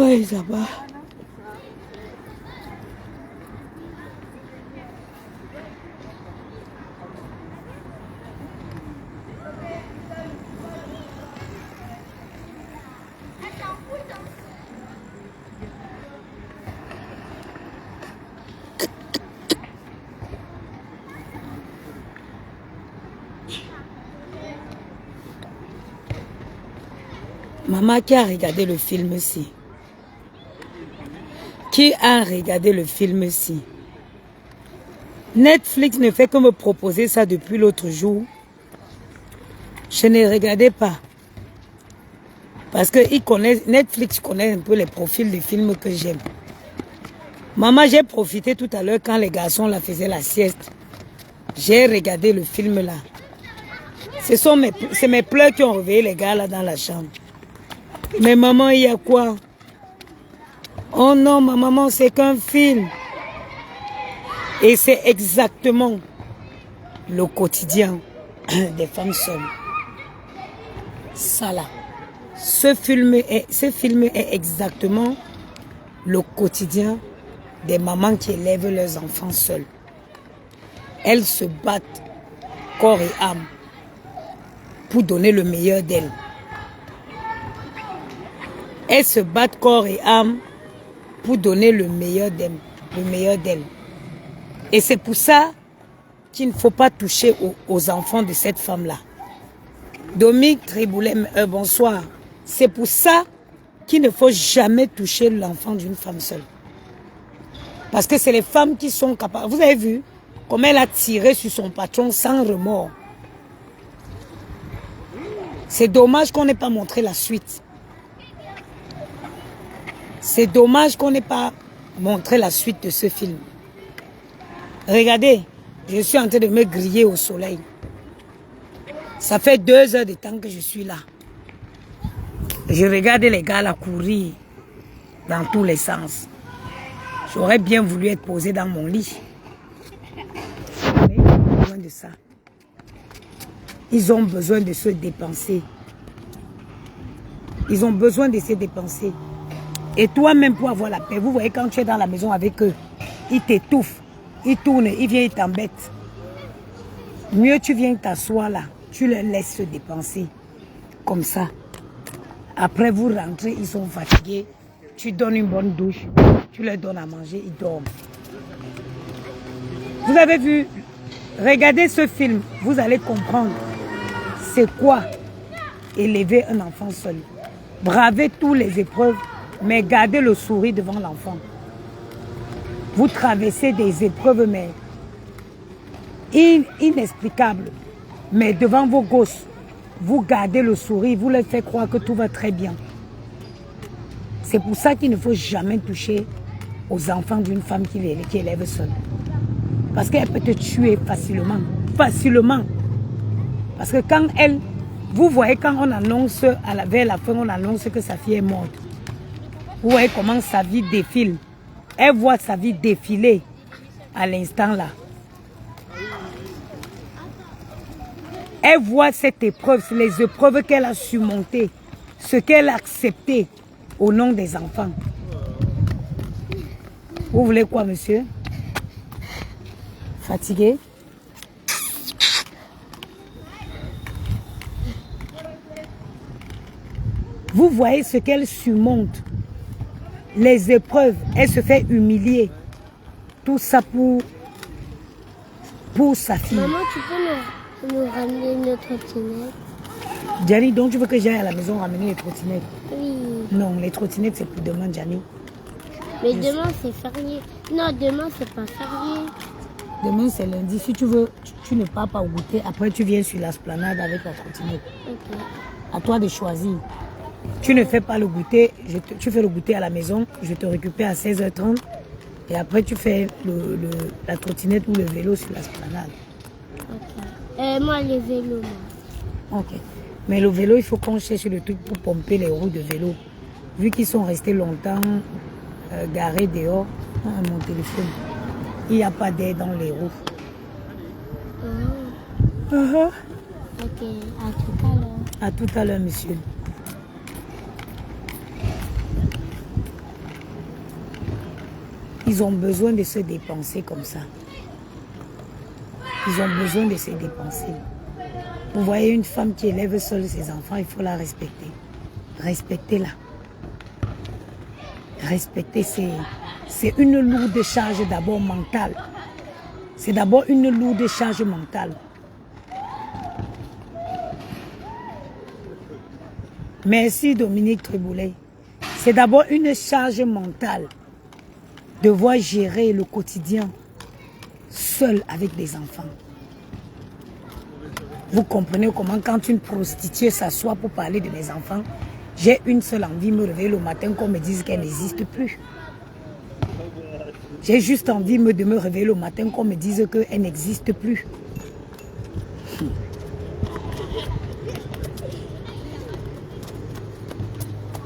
Oui, ça va. Maman qui a regardé le film-ci? Qui a regardé le film-ci? Netflix ne fait que me proposer ça depuis l'autre jour. Je ne regardais pas. Parce que Netflix connaît un peu les profils des films que j'aime. Maman, j'ai profité tout à l'heure quand les garçons la faisaient la sieste. J'ai regardé le film là. C'est mes pleurs qui ont réveillé les gars là dans la chambre. Mais maman, il y a quoi? Oh non, ma maman, c'est qu'un film. Et c'est exactement le quotidien des femmes seules. Ça là. Ce film est exactement le quotidien des mamans qui élèvent leurs enfants seuls. Elles se battent corps et âme pour donner le meilleur d'elles. Elles se battent corps et âme pour donner le meilleur d'elles. Et c'est pour ça qu'il ne faut pas toucher aux enfants de cette femme-là. Dominique Triboulet, bonsoir. C'est pour ça qu'il ne faut jamais toucher l'enfant d'une femme seule. Parce que c'est les femmes qui sont capables. Vous avez vu comment elle a tiré sur son patron sans remords. C'est dommage qu'on n'ait pas montré la suite. C'est dommage qu'on n'ait pas montré la suite de ce film. Regardez, je suis en train de me griller au soleil. Ça fait 2 heures de temps que je suis là. Je regarde les gars là courir dans tous les sens. J'aurais bien voulu être posé dans mon lit. Mais ils ont besoin de ça. Ils ont besoin de se dépenser. Ils ont besoin de se dépenser. Et toi-même pour avoir la paix, vous voyez quand tu es dans la maison avec eux, ils t'étouffent, ils tournent, ils viennent, ils t'embêtent. Mieux tu viens t'asseoir là, tu les laisses se dépenser. Comme ça. Après vous rentrez, ils sont fatigués. Tu donnes une bonne douche, tu leur donnes à manger, ils dorment. Vous avez vu, regardez ce film, vous allez comprendre c'est quoi élever un enfant seul. Braver toutes les épreuves, mais gardez le sourire devant l'enfant. Vous traversez des épreuves, mais inexplicables. Mais devant vos gosses, vous gardez le sourire, vous leur faites croire que tout va très bien. C'est pour ça qu'il ne faut jamais toucher aux enfants d'une femme qui élève seule. Parce qu'elle peut te tuer facilement. Facilement. Parce que quand elle... Vous voyez quand on annonce, vers la fin, on annonce que sa fille est morte. Vous voyez comment sa vie défile. Elle voit sa vie défiler à l'instant là. Elle voit cette épreuve, les épreuves qu'elle a surmontées, ce qu'elle a accepté au nom des enfants. Vous voulez quoi, monsieur? Fatigué? Vous voyez ce qu'elle surmonte. Les épreuves, elle se fait humilier. Tout ça pour sa fille. Maman, tu peux nous ramener notre trottinette? Gianni, donc tu veux que j'aille à la maison ramener les trottinettes? Oui. Non, les trottinettes c'est pour demain, Gianni. Mais demain c'est férié. Non, demain c'est pas férié. Demain c'est lundi. Si tu veux, tu ne pars pas au goûter. Après tu viens sur l'esplanade avec la trottinette. Ok. À toi de choisir. Tu ne fais pas le goûter, tu fais le goûter à la maison, je te récupère à 16h30 et après tu fais la trottinette ou le vélo sur l'esplanade. Ok. Moi les vélos. Moi. Ok. Mais le vélo, il faut qu'on cherche le truc pour pomper les roues de vélo. Vu qu'ils sont restés longtemps garés dehors, mon téléphone, il n'y a pas d'air dans les roues. Ok, à tout à l'heure. À tout à l'heure, monsieur. Ils ont besoin de se dépenser comme ça. Ils ont besoin de se dépenser. Vous voyez une femme qui élève seule ses enfants, il faut la respecter. Respectez-la. Respecter, c'est une lourde charge d'abord mentale. C'est d'abord une lourde charge mentale. Merci Dominique Triboulet. C'est d'abord une charge mentale. Devoir gérer le quotidien seul avec des enfants. Vous comprenez comment quand une prostituée s'assoit pour parler de mes enfants, j'ai une seule envie de me réveiller le matin qu'on me dise qu'elle n'existe plus. J'ai juste envie de me réveiller le matin qu'on me dise qu'elle n'existe plus.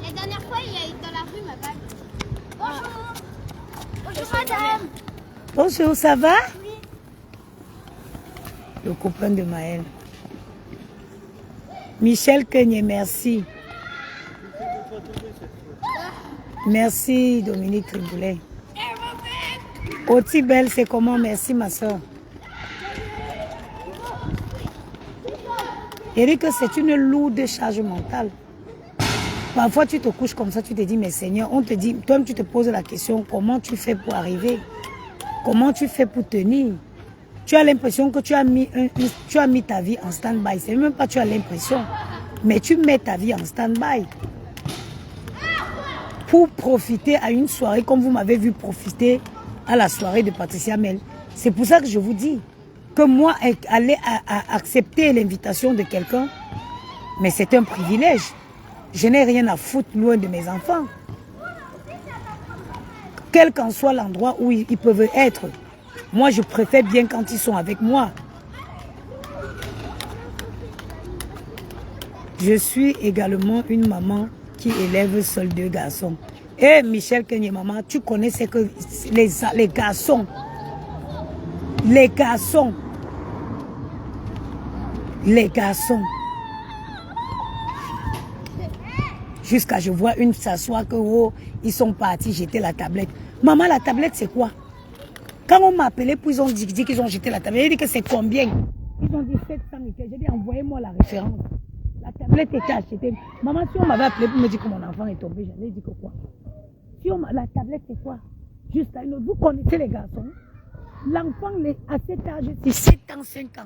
La dernière fois, il y a eu dans la rue ma bague. Bonjour. Bonjour madame. Bonjour, ça va? Oui. Le copain de Maël. Michel Kenyé, merci. Merci Dominique Triboulet. Otibel, c'est comment? Merci ma soeur. Il dit que c'est une lourde charge mentale. Parfois tu te couches comme ça, tu te dis mais Seigneur, on te dit, toi tu te poses la question, comment tu fais pour arriver? Comment tu fais pour tenir? Tu as l'impression que tu as mis ta vie en stand-by. C'est même pas tu as l'impression, mais tu mets ta vie en stand-by. Pour profiter à une soirée comme vous m'avez vu profiter à la soirée de Patricia Mel. C'est pour ça que je vous dis que moi, aller à accepter l'invitation de quelqu'un, mais c'est un privilège. Je n'ai rien à foutre loin de mes enfants. Quel qu'en soit l'endroit où ils peuvent être, moi je préfère bien quand ils sont avec moi. Je suis également une maman qui élève seuls 2 garçons. Et Michel Kenyé, maman, tu connais ce que les garçons, jusqu'à je vois une s'asseoir que oh, ils sont partis jeter la tablette. Maman, la tablette c'est quoi? Quand on m'a appelé, puis ils ont dit qu'ils ont jeté la tablette, j'ai dit que c'est combien? Ils ont dit 700 et quelques. J'ai dit envoyez-moi la référence. La tablette était achetée. Maman, si on m'avait appelé pour me dire que mon enfant est tombé, j'allais dire que quoi? Si la tablette c'est quoi? Juste à une autre. Vous connaissez les garçons? L'enfant à cet âge, c'est 7 ans, 5 ans.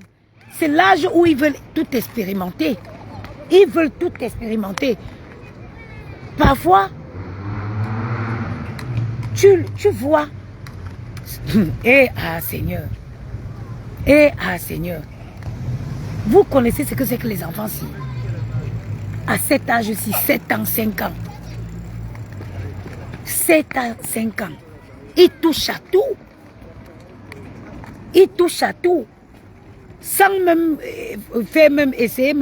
C'est l'âge où ils veulent tout expérimenter. Ils veulent tout expérimenter. Parfois, tu vois. Seigneur. Seigneur. Vous connaissez ce que c'est que les enfants si? À cet âge-ci, 7 ans, 5 ans. 7 ans, 5 ans. Ils touchent à tout. Ils touchent à tout. Sans même faire essayer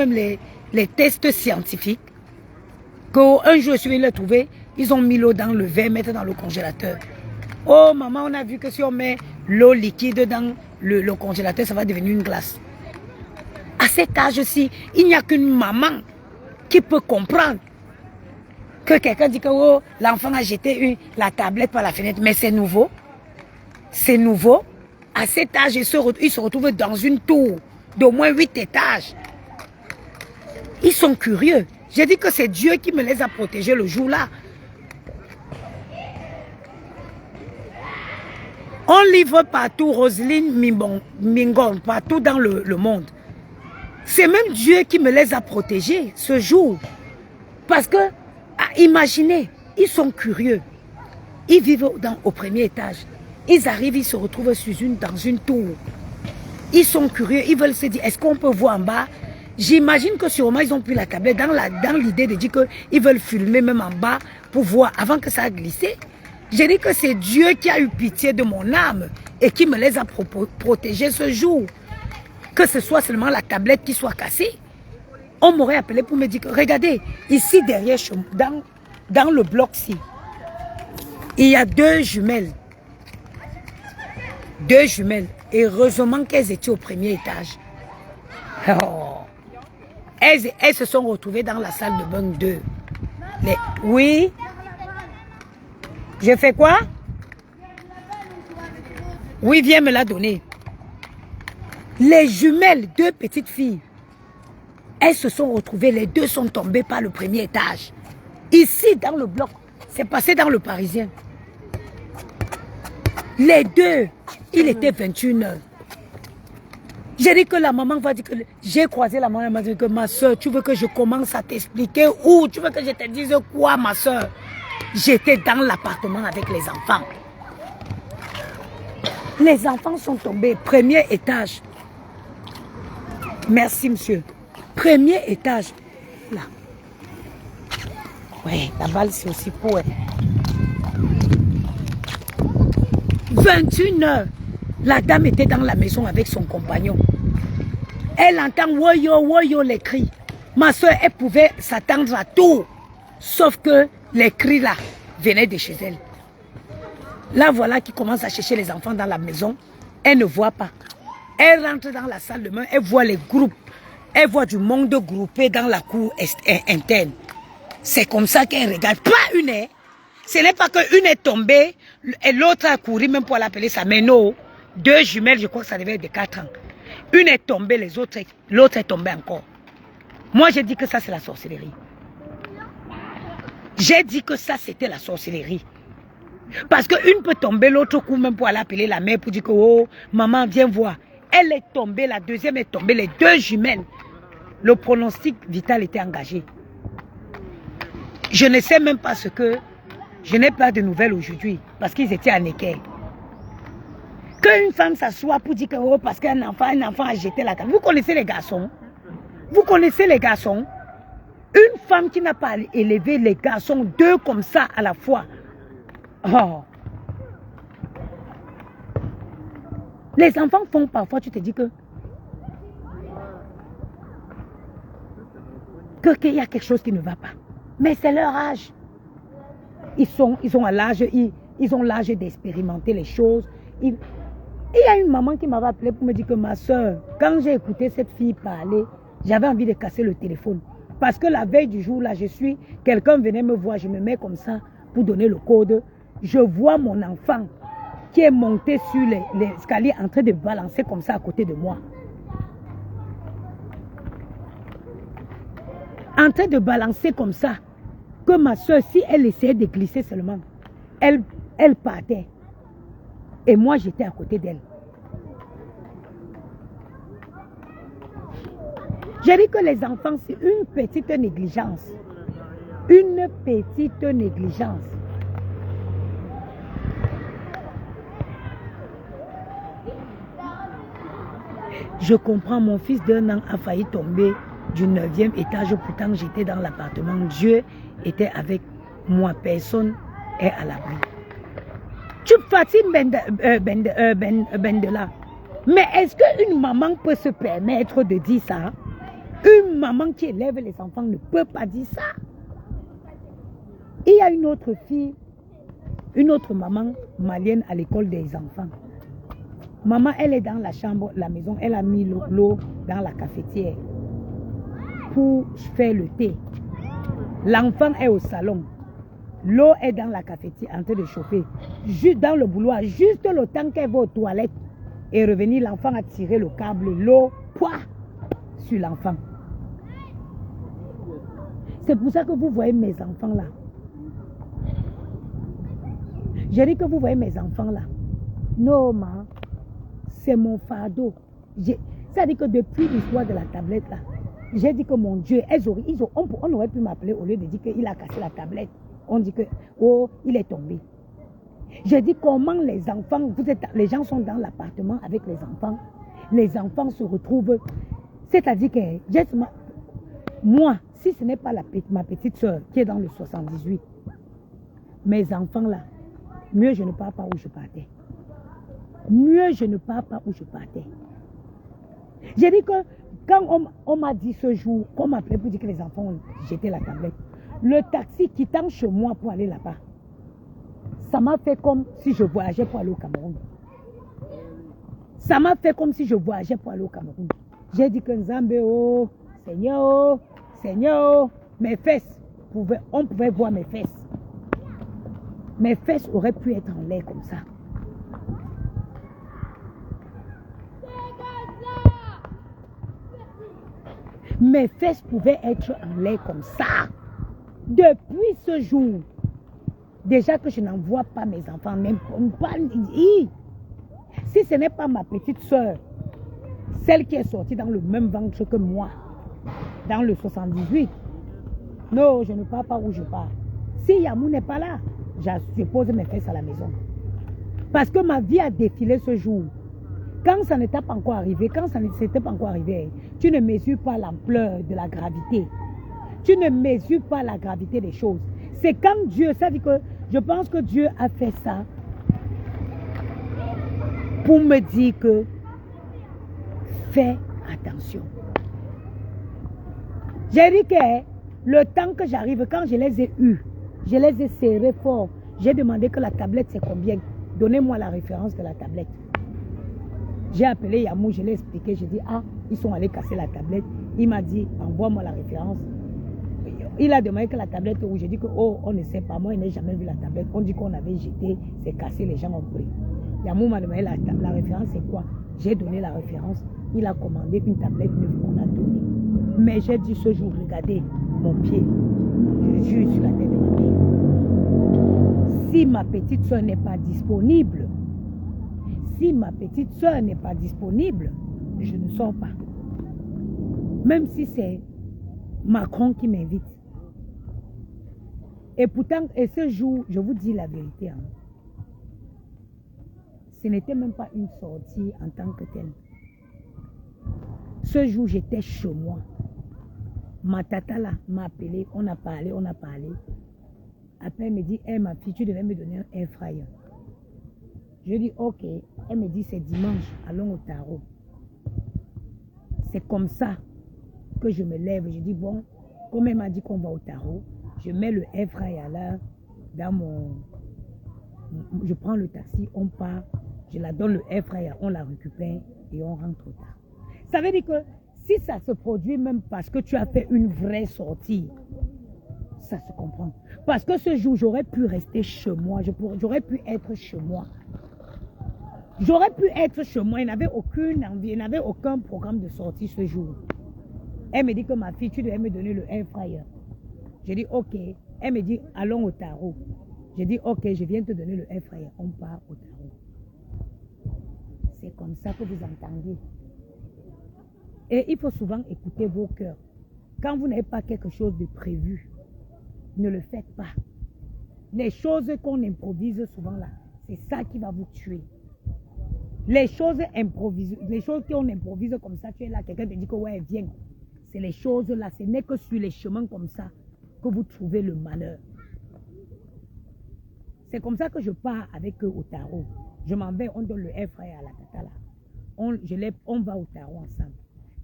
les tests scientifiques. Qu'un jour, je suis allé trouver, ils ont mis l'eau dans le verre, mettre dans le congélateur. Oh maman, on a vu que si on met l'eau liquide dans le congélateur, ça va devenir une glace. À cet âge-ci, il n'y a qu'une maman qui peut comprendre que quelqu'un dit que oh, l'enfant a jeté la tablette par la fenêtre. Mais c'est nouveau. C'est nouveau. À cet âge, il se retrouve dans une tour d'au moins 8 étages. Ils sont curieux. J'ai dit que c'est Dieu qui me les a protégés le jour-là. On livre partout Roselyne Mingon, partout dans le monde. C'est même Dieu qui me les a protégés ce jour. Parce que, imaginez, ils sont curieux. Ils vivent au premier étage. Ils arrivent, ils se retrouvent dans une tour. Ils sont curieux, ils veulent se dire, est-ce qu'on peut voir en bas? J'imagine que sûrement ils ont pris la tablette dans l'idée de dire qu'ils veulent filmer même en bas pour voir avant que ça a glissé. J'ai dit que c'est Dieu qui a eu pitié de mon âme et qui me les a protégés ce jour. Que ce soit seulement la tablette qui soit cassée. On m'aurait appelé pour me dire que, regardez, ici derrière, dans le bloc-ci, il y a 2 jumelles. 2 jumelles. Et heureusement qu'elles étaient au premier étage. Oh. Elles se sont retrouvées dans la salle de bain 2. Oui. J'ai fait quoi? Oui, viens me la donner. Les jumelles, 2 petites filles, elles se sont retrouvées, les 2 sont tombées par le premier étage. Ici, dans le bloc, c'est passé dans le Parisien. Les 2, il était 21 heures. J'ai dit que la maman va dire que... J'ai croisé la maman, elle m'a dit que ma soeur, tu veux que je commence à t'expliquer où? Tu veux que je te dise quoi, ma soeur? J'étais dans l'appartement avec les enfants. Les enfants sont tombés, premier étage. Merci, monsieur. Premier étage. Là. Oui, la balle, c'est aussi pour elle. 21 heures. La dame était dans la maison avec son compagnon. Elle entend woyo, woyo les cris. Ma soeur, elle pouvait s'attendre à tout. Sauf que les cris là venaient de chez elle. Là, voilà qui commence à chercher les enfants dans la maison. Elle ne voit pas. Elle rentre dans la salle de bain, elle voit les groupes. Elle voit du monde groupé dans la cour interne. C'est comme ça qu'elle regarde. Pas une, hein. Ce n'est pas qu'une est tombée et l'autre a couru même pour l'appeler ça. Mais non, 2 jumelles, je crois que ça devait être de 4 ans. Une est tombée, l'autre est tombée encore. Moi, j'ai dit que ça, c'est la sorcellerie. J'ai dit que ça, c'était la sorcellerie. Parce qu'une peut tomber, l'autre coup même pour aller appeler la mère pour dire que, oh, maman, viens voir. Elle est tombée, la deuxième est tombée, les 2 jumelles. Le pronostic vital était engagé. Je ne sais même pas ce que... Je n'ai pas de nouvelles aujourd'hui, parce qu'ils étaient en équerre. Qu'une femme s'assoit pour dire que, oh, parce qu'un enfant a jeté la table. Vous connaissez les garçons? Vous connaissez les garçons? Une femme qui n'a pas élevé les garçons 2 comme ça à la fois. Oh. Les enfants font parfois, tu te dis qu'il y a quelque chose qui ne va pas. Mais c'est leur âge. Ils ont l'âge, ils ont l'âge d'expérimenter les choses. Il y a une maman qui m'avait appelé pour me dire que ma soeur, quand j'ai écouté cette fille parler, j'avais envie de casser le téléphone. Parce que la veille du jour, là, quelqu'un venait me voir, je me mets comme ça pour donner le code. Je vois mon enfant qui est monté sur les escaliers en train de balancer comme ça à côté de moi. En train de balancer comme ça. Que ma soeur, si elle essayait de glisser seulement, elle partait. Et moi, j'étais à côté d'elle. J'ai dit que les enfants, c'est une petite négligence. Une petite négligence. Je comprends, mon fils d'1 an a failli tomber du 9e étage. Pourtant, j'étais dans l'appartement. Dieu était avec moi. Personne est à l'abri. Tu fatigues Bendela. Mais est-ce qu'une maman peut se permettre de dire ça? Une maman qui élève les enfants ne peut pas dire ça. Il y a une autre fille, une autre maman malienne à l'école des enfants. Maman, elle est dans la chambre, la maison, elle a mis l'eau dans la cafetière pour faire le thé. L'enfant est au salon. L'eau est dans la cafetière en train de chauffer. Juste dans le bouloir, juste le temps qu'elle va aux toilettes et revenir, l'enfant a tiré le câble, l'eau, pouah, sur l'enfant. C'est pour ça que vous voyez mes enfants là. J'ai dit que vous voyez mes enfants là. Non, ma, c'est mon fardeau. Ça dit que depuis l'histoire de la tablette là, j'ai dit que mon Dieu, on aurait pu m'appeler au lieu de dire qu'il a cassé la tablette. On dit que, oh, il est tombé. J'ai dit comment les enfants, les gens sont dans l'appartement avec les enfants se retrouvent. C'est-à-dire que, moi, si ce n'est pas ma petite soeur qui est dans le 78, mes enfants là, mieux je ne pars pas où je partais. Mieux je ne pars pas où je partais. J'ai dit que quand on m'a dit ce jour, qu'on m'appelait pour dire que les enfants ont jeté la tablette, le taxi quittant chez moi pour aller là-bas, ça m'a fait comme si je voyageais pour aller au Cameroun. Ça m'a fait comme si je voyageais pour aller au Cameroun. J'ai dit que Nzambe, oh, Seigneur, Seigneur, mes fesses, on pouvait voir mes fesses. Mes fesses auraient pu être en l'air comme ça. mes fesses pouvaient être en l'air comme ça. Depuis ce jour, déjà que je n'envoie pas mes enfants, même pas. Si ce n'est pas ma petite soeur, celle qui est sortie dans le même ventre que moi, dans le 78, non, je ne pars pas où je pars. Si Yamou n'est pas là, je pose mes fesses à la maison. Parce que ma vie a défilé ce jour. Quand ça n'était pas encore arrivé, tu ne mesures pas l'ampleur de la gravité. Tu ne mesures pas la gravité des choses. C'est quand Dieu, ça dit que je pense que Dieu a fait ça pour me dire que fais attention. J'ai dit que le temps que j'arrive, quand je les ai eus, je les ai serrés fort. J'ai demandé que la tablette c'est combien. Donnez-moi la référence de la tablette. J'ai appelé Yamou, je l'ai expliqué. J'ai dit, ah, ils sont allés casser la tablette. Il m'a dit, envoie-moi la référence. Il a demandé que la tablette, où j'ai dit que, oh, on ne sait pas. Moi, je n'ai jamais vu la tablette. On dit qu'on avait jeté, c'est cassé, les gens ont pris. Yamou m'a demandé la référence, c'est quoi? J'ai donné la référence. Il a commandé une tablette neuve qu'on a donnée. Mais j'ai dit ce jour, regardez mon pied. Je jure sur la tête de ma mère. Si ma petite soeur n'est pas disponible, je ne sors pas. Même si c'est Macron qui m'invite. Et pourtant, et ce jour, je vous dis la vérité, hein, ce n'était même pas une sortie en tant que telle. Ce jour, j'étais chez moi. Ma tata là m'a appelé, on a parlé. Après, elle me dit, hey, ma fille, tu devais me donner un air fryer. Je dis, ok. Elle me dit, c'est dimanche, allons au tarot. C'est comme ça que je me lève. Je dis, bon, comme elle m'a dit qu'on va au tarot, je mets le air fryer là, dans mon... Je prends le taxi, on part, je la donne le air fryer, on la récupère et on rentre au tarot. Ça veut dire que si ça se produit même parce que tu as fait une vraie sortie, ça se comprend. Parce que ce jour, j'aurais pu rester chez moi, j'aurais pu être chez moi. J'aurais pu être chez moi, il n'avait aucune envie, il n'avait aucun programme de sortie ce jour. Elle me dit que ma fille, tu devais me donner le air fryer. J'ai dit ok. Elle me dit allons au tarot. J'ai dit ok, je viens te donner le air fryer. On part au tarot. C'est comme ça que vous entendez. Et il faut souvent écouter vos cœurs. Quand vous n'avez pas quelque chose de prévu, ne le faites pas. Les choses qu'on improvise souvent là, c'est ça qui va vous tuer. Les choses qu'on improvise comme ça, tu es là, quelqu'un te dit que ouais, viens. C'est les choses là, ce n'est que sur les chemins comme ça que vous trouvez le malheur. C'est comme ça que je pars avec eux au tarot. Je m'en vais, on donne le air fryer à la tata là. On va au tarot ensemble.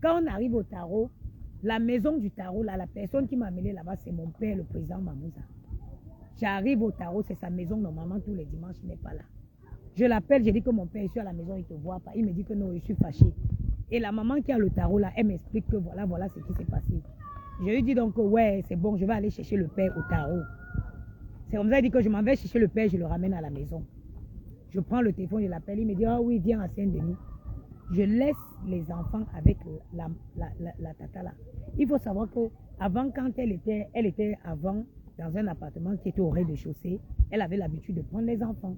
Quand on arrive au tarot, la maison du tarot là, la personne qui m'a amené là-bas, c'est mon père, le président Mamouza. J'arrive au tarot, c'est sa maison, normalement tous les dimanches, il n'est pas là. Je l'appelle, je dis que mon père est sur la maison, il ne te voit pas. Il me dit que non, je suis fâché. Et la maman qui a le tarot là, elle m'explique que voilà ce qui s'est passé. Je lui dis donc, ouais, c'est bon, je vais aller chercher le père au tarot. C'est comme ça, il dit que je m'en vais chercher le père, je le ramène à la maison. Je prends le téléphone, je l'appelle, il me dit, ah oui, viens à Saint-Denis. Je laisse les enfants avec la tata là. Il faut savoir que avant, quand elle était avant dans un appartement qui était au rez-de-chaussée, elle avait l'habitude de prendre les enfants.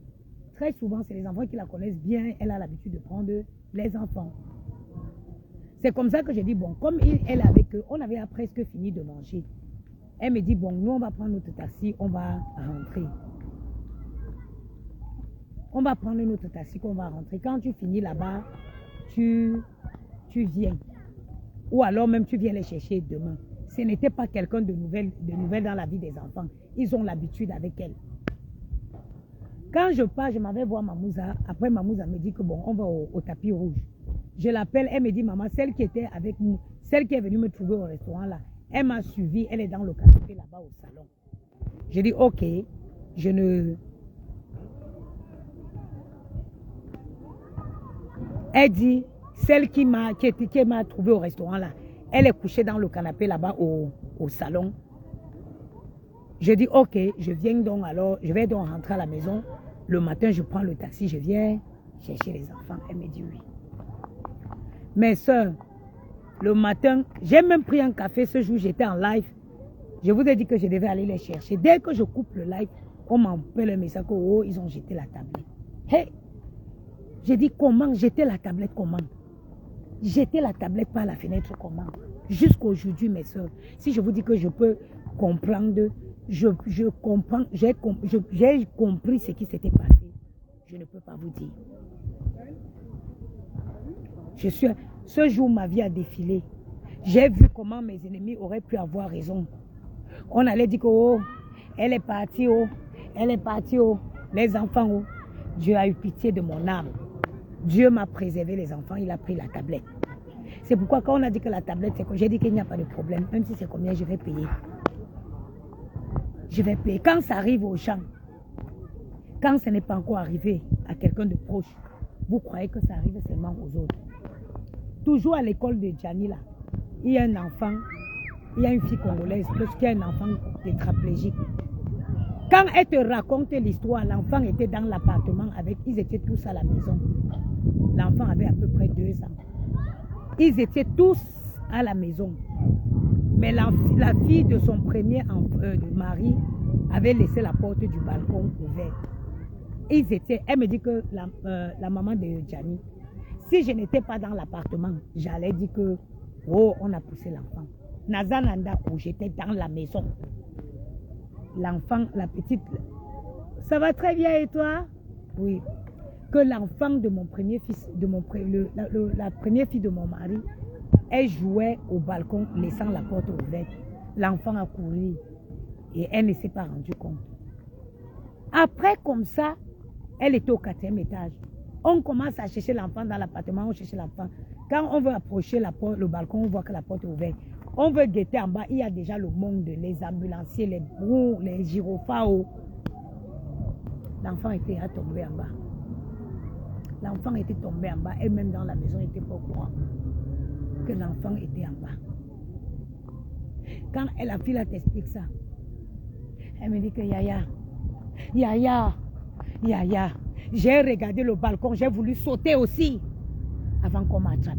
Très souvent, c'est les enfants qui la connaissent bien, elle a l'habitude de prendre les enfants. C'est comme ça que j'ai dit, bon, comme elle est avec eux, on avait presque fini de manger. Elle me dit, bon, nous on va prendre notre taxi, on va rentrer. On va prendre notre taxi, qu'on va rentrer. Quand tu finis là-bas, tu viens. Ou alors même tu viens les chercher demain. Ce n'était pas quelqu'un de nouvelle dans la vie des enfants. Ils ont l'habitude avec elle. Quand je pars, je m'en vais voir Mamouza. Après, Mamouza me dit que bon, on va au tapis rouge. Je l'appelle, elle me dit, maman, celle qui était avec nous, celle qui est venue me trouver au restaurant là, elle m'a suivi, elle est dans le canapé là-bas au salon. J'ai dit, ok, Elle dit, celle qui m'a trouvé au restaurant là, elle est couchée dans le canapé là-bas au salon. Je dis, ok, je viens donc alors, je vais donc rentrer à la maison. Le matin, je prends le taxi, je viens chercher les enfants. Elle me dit oui. Mes soeurs, Le matin, j'ai même pris un café ce jour, j'étais en live. Je vous ai dit que je devais aller les chercher. Dès que je coupe le live, on m'appelle un message que oh, ils ont jeté la tablette. Hey, j'ai dit comment jeter la tablette, comment? Jeter la tablette par la fenêtre, comment? Jusqu'aujourd'hui, mes soeurs, si je vous dis que je peux comprendre, je comprends, j'ai compris ce qui s'était passé. Je ne peux pas vous dire. Ce jour, ma vie a défilé. J'ai vu comment mes ennemis auraient pu avoir raison. On allait dire que oh, elle est partie, oh, elle est partie, oh, les enfants, oh. Dieu a eu pitié de mon âme. Dieu m'a préservé les enfants, il a pris la tablette. C'est pourquoi quand on a dit que la tablette, c'est quoi, j'ai dit qu'il n'y a pas de problème. Même si c'est combien, je vais payer. Je vais payer. Quand ça arrive aux gens, quand ce n'est pas encore arrivé à quelqu'un de proche, vous croyez que ça arrive seulement aux autres. Toujours à l'école de Gianni, là, il y a un enfant, il y a une fille congolaise, lorsqu'il y a un enfant tétraplégique. Quand elle te raconte l'histoire, l'enfant était dans l'appartement avec, ils étaient tous à la maison. L'enfant avait à peu près 2 ans. Ils étaient tous à la maison. Mais la fille de son premier mari avait laissé la porte du balcon ouverte. Elle me dit que la maman de Gianni, si je n'étais pas dans l'appartement, j'allais dire que, oh, on a poussé l'enfant. Nazananda, où j'étais dans la maison. L'enfant, la petite, ça va très bien et toi? Oui. Que l'enfant de mon premier fils, la première fille de mon mari, elle jouait au balcon, laissant la porte ouverte. L'enfant a couru et elle ne s'est pas rendue compte. Après, comme ça, elle était au 4e étage. On commence à chercher l'enfant dans l'appartement, on cherche l'enfant. Quand on veut approcher le balcon, on voit que la porte est ouverte. On veut guetter en bas, il y a déjà le monde, les ambulanciers, les brous, les gyrophares. L'enfant était tombé en bas. L'enfant était tombé en bas, elle-même dans la maison n'était pas au courant que l'enfant était en bas. Quand la fille t'explique ça, elle me dit que Yaya, j'ai regardé le balcon, j'ai voulu sauter aussi avant qu'on m'attrape.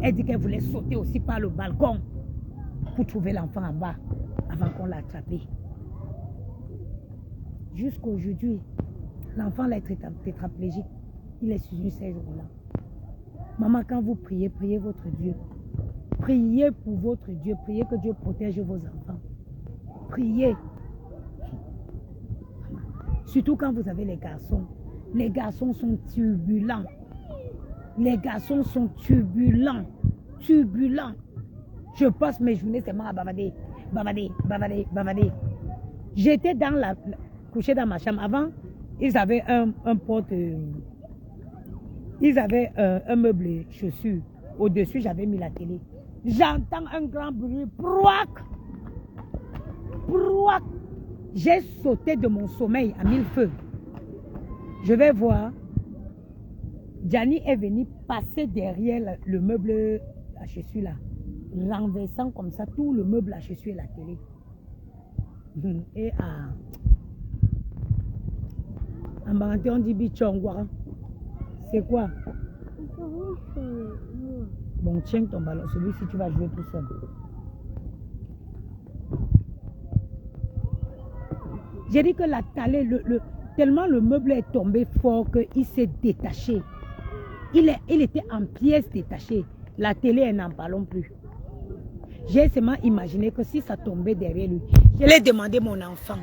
Elle dit qu'elle voulait sauter aussi par le balcon pour trouver l'enfant en bas avant qu'on l'attrape. Jusqu'aujourd'hui, l'enfant est tétraplégique. Il est sur une chaise roulante. Maman, quand vous priez, priez votre Dieu. Priez pour votre Dieu. Priez que Dieu protège vos enfants. Priez. Surtout quand vous avez les garçons. Les garçons sont turbulents. Les garçons sont turbulents. Turbulents. Je passe mes journées seulement à bavader. J'étais couché dans ma chambre. Avant, ils avaient un porte... Ils avaient un meuble chaussures. Au-dessus, j'avais mis la télé. J'entends un grand bruit. Prouac! Prouac! J'ai sauté de mon sommeil à 1000 feux. Je vais voir. Gianni est venu passer derrière le meuble à chaussures là. Renversant comme ça tout le meuble à chaussures et la télé. Et en Banganté, on dit bichongwa. C'est quoi? Bon, tiens ton ballon. Celui-ci, tu vas jouer tout seul. J'ai dit que la talée, tellement le meuble est tombé fort qu'il s'est détaché. Il était en pièces détachées. La télé, elle n'en parlons plus. J'ai seulement imaginé que si ça tombait derrière lui, je l'ai demandé mon enfant.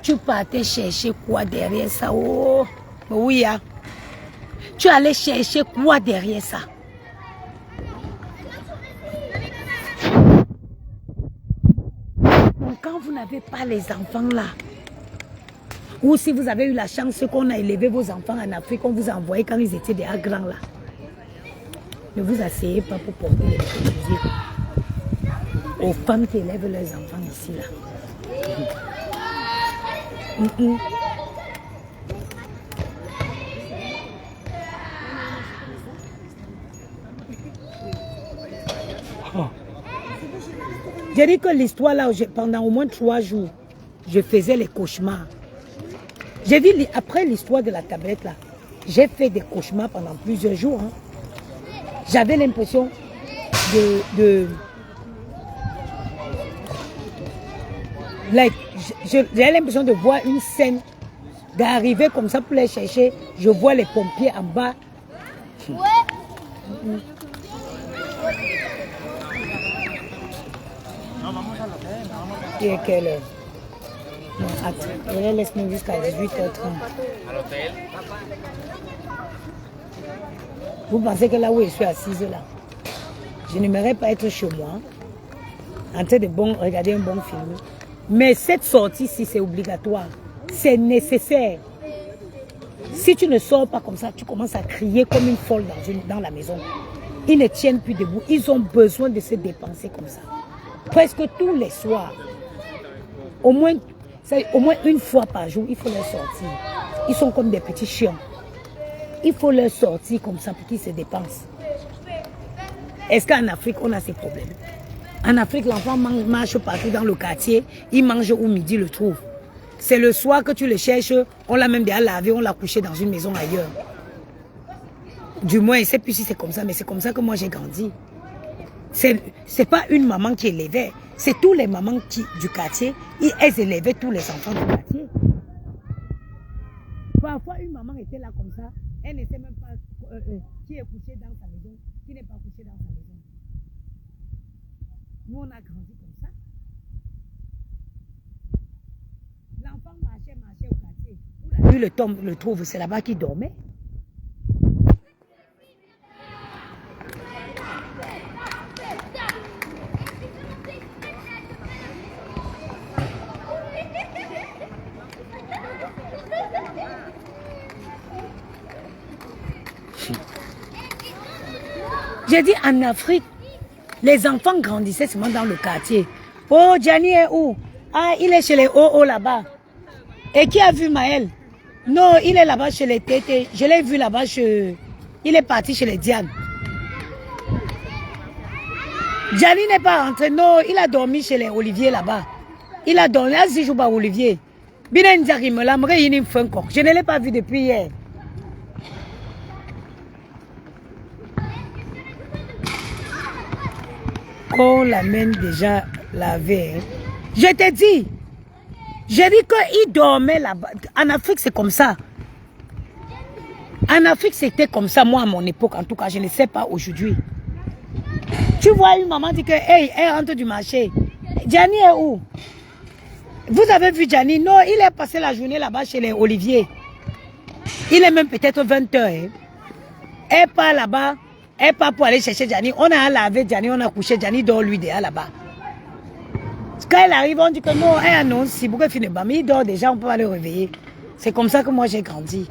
Tu partais chercher quoi derrière ça? Oh, oui, hein. Tu allais chercher quoi derrière ça? Donc, quand vous n'avez pas les enfants là, ou si vous avez eu la chance qu'on a élevé vos enfants en Afrique, on vous a envoyé quand ils étaient déjà grands là, ne vous asseyez pas pour porter les préjugés aux femmes qui élèvent leurs enfants ici là. J'ai dit que l'histoire là, pendant au moins 3 jours, je faisais les cauchemars. J'ai vu, après l'histoire de la tablette là, j'ai fait des cauchemars pendant plusieurs jours. Hein. J'avais l'impression Like, j'ai l'impression de voir une scène, d'arriver comme ça pour les chercher. Je vois les pompiers en bas. Ouais. Il est quelle heure? Non, attends, laisse-nous jusqu'à 18h30. Vous pensez que là où je suis assise là, je n'aimerais pas être chez moi, en train de regarder un bon film. Mais cette sortie-ci, c'est obligatoire. C'est nécessaire. Si tu ne sors pas comme ça, tu commences à crier comme une folle dans la maison. Ils ne tiennent plus debout. Ils ont besoin de se dépenser comme ça. Presque tous les soirs. Au moins une fois par jour, il faut leur sortir. Ils sont comme des petits chiens. Il faut leur sortir comme ça pour qu'ils se dépensent. Est-ce qu'en Afrique, on a ces problèmes? En Afrique, l'enfant marche partout dans le quartier. Il mange où midi le trouve. C'est le soir que tu le cherches. On l'a même déjà lavé, on l'a couché dans une maison ailleurs. Du moins, je ne sais plus si c'est comme ça, mais c'est comme ça que moi j'ai grandi. C'est pas une maman qui élevait. C'est tous les mamans du quartier. Elles élevaient tous les enfants du quartier. Parfois, une maman était là comme ça. Elle ne sait même pas qui est couché dans sa maison, qui n'est pas couché dans sa maison. Nous, on a grandi comme ça. L'enfant marchait au quartier. Où la nuit le trouve, c'est là-bas qu'il dormait. J'ai dit en Afrique, les enfants grandissaient seulement dans le quartier. Oh, Gianni est où? Ah, il est chez les OO là-bas. Et qui a vu Maël? Non, il est là-bas chez les Tétés. Je l'ai vu là-bas chez... Il est parti chez les Diane. Gianni n'est pas rentré. Non, il a dormi chez les Olivier là-bas. Il a dormi à 6 jours par Olivier. Je ne l'ai pas vu depuis hier. On l'amène déjà lavé. Je te dis, j'ai dit qu'il dormait là-bas. En Afrique, c'est comme ça. En Afrique, c'était comme ça, moi, à mon époque. En tout cas, je ne sais pas aujourd'hui. Tu vois une maman dit que, hey, elle rentre du marché. Gianni est où? Vous avez vu Gianni? Non, il est passé la journée là-bas chez les Olivier. Il est même peut-être 20 h. Hein. Elle part là-bas. Elle part pour aller chercher Gianni. On a lavé Gianni, on a couché Gianni, dort lui déjà là-bas. Quand elle arrive, on dit que non, elle annonce, si pourquoi il mais il dort déjà, on ne peut pas le réveiller. C'est comme ça que moi j'ai grandi.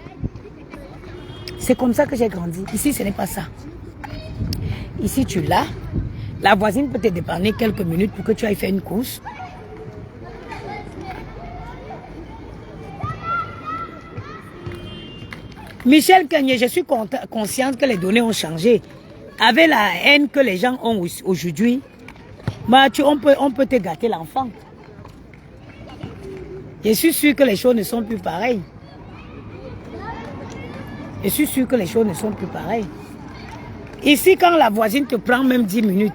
C'est comme ça que j'ai grandi. Ici, ce n'est pas ça. Ici, tu l'as. La voisine peut te dépanner quelques minutes pour que tu ailles faire une course. Michel Kanye, je suis consciente que les données ont changé. Avec la haine que les gens ont aujourd'hui, bah, on peut te gâter l'enfant. Je suis sûre que les choses ne sont plus pareilles. Je suis sûre que les choses ne sont plus pareilles. Ici, quand la voisine te prend même 10 minutes,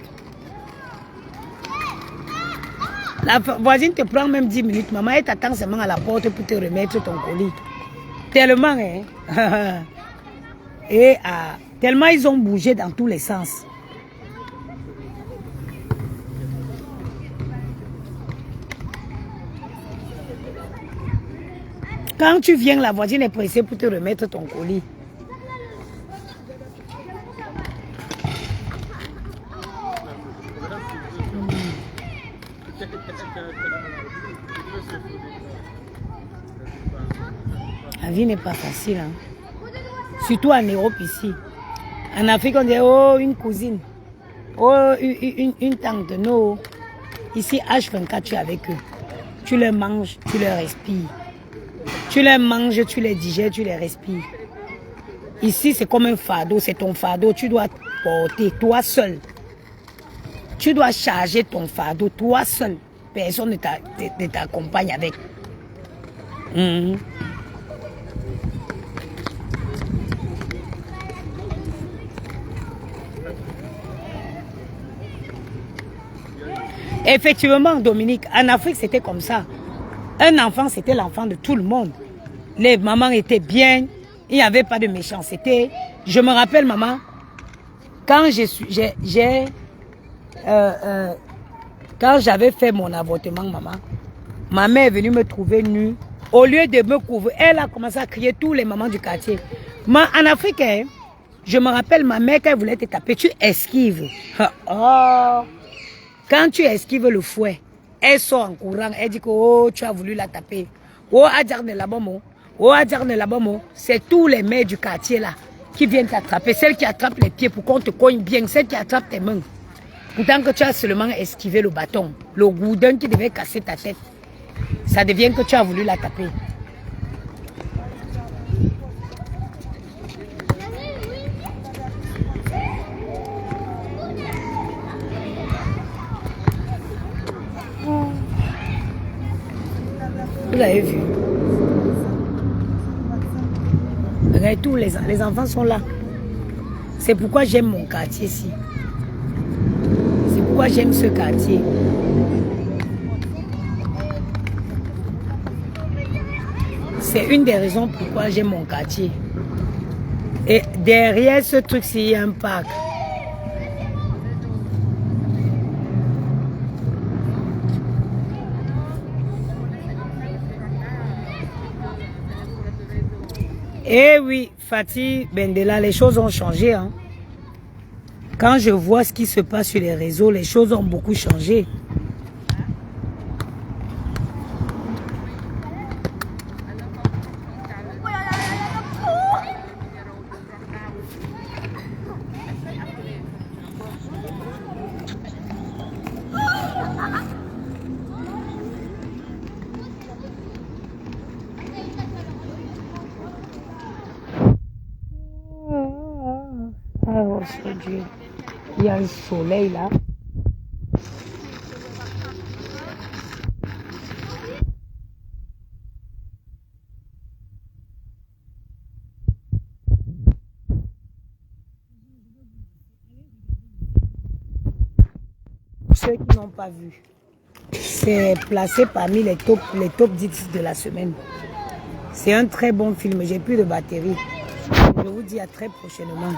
la voisine te prend même 10 minutes, maman, elle t'attend seulement à la porte pour te remettre ton colis. Tellement, hein. Et tellement ils ont bougé dans tous les sens. Quand tu viens, la voisine est pressée pour te remettre ton colis. La vie n'est pas facile, hein. Surtout en Europe ici. En Afrique, on dit, oh, une cousine. Oh, une tante. Non. Ici, H24, tu es avec eux. Tu les manges, tu les respires. Tu les manges, tu les digères, tu les respires. Ici, c'est comme un fardeau, c'est ton fardeau. Tu dois porter, toi seul. Tu dois charger ton fardeau, toi seul. Personne ne t'accompagne avec. Effectivement, Dominique, en Afrique, c'était comme ça. Un enfant, c'était l'enfant de tout le monde. Les mamans étaient bien, il n'y avait pas de méchanceté. Je me rappelle, maman, quand quand j'avais fait mon avortement, maman, ma mère est venue me trouver nue. Au lieu de me couvrir, elle a commencé à crier tous les mamans du quartier. En Afrique, hein, je me rappelle, ma mère, quand elle voulait te taper, tu esquives. Oh. Quand tu esquives le fouet, elle sort en courant, elle dit que oh, tu as voulu la taper. Oh, Adjarne Labomo. Oh, Adjarne Labomo. C'est tous les mères du quartier là qui viennent t'attraper. Celle qui attrape les pieds pour qu'on te cogne bien. Celle qui attrape tes mains. Pourtant que tu as seulement esquivé le bâton. Le goudin qui devait casser ta tête. Ça devient que tu as voulu la taper. Vous avez vu? Regardez, tous les enfants sont là. C'est pourquoi j'aime mon quartier ici. C'est pourquoi j'aime ce quartier. C'est une des raisons pourquoi j'aime mon quartier. Et derrière ce truc-ci, il y a un parc. Eh oui, Fatih Bendela, les choses ont changé. Hein. Quand je vois ce qui se passe sur les réseaux, les choses ont beaucoup changé. Oh mon Dieu, il y a un soleil là. Ceux qui n'ont pas vu, c'est placé parmi les top 10 de la semaine. C'est un très bon film, j'ai plus de batterie. Je vous dis à très prochainement.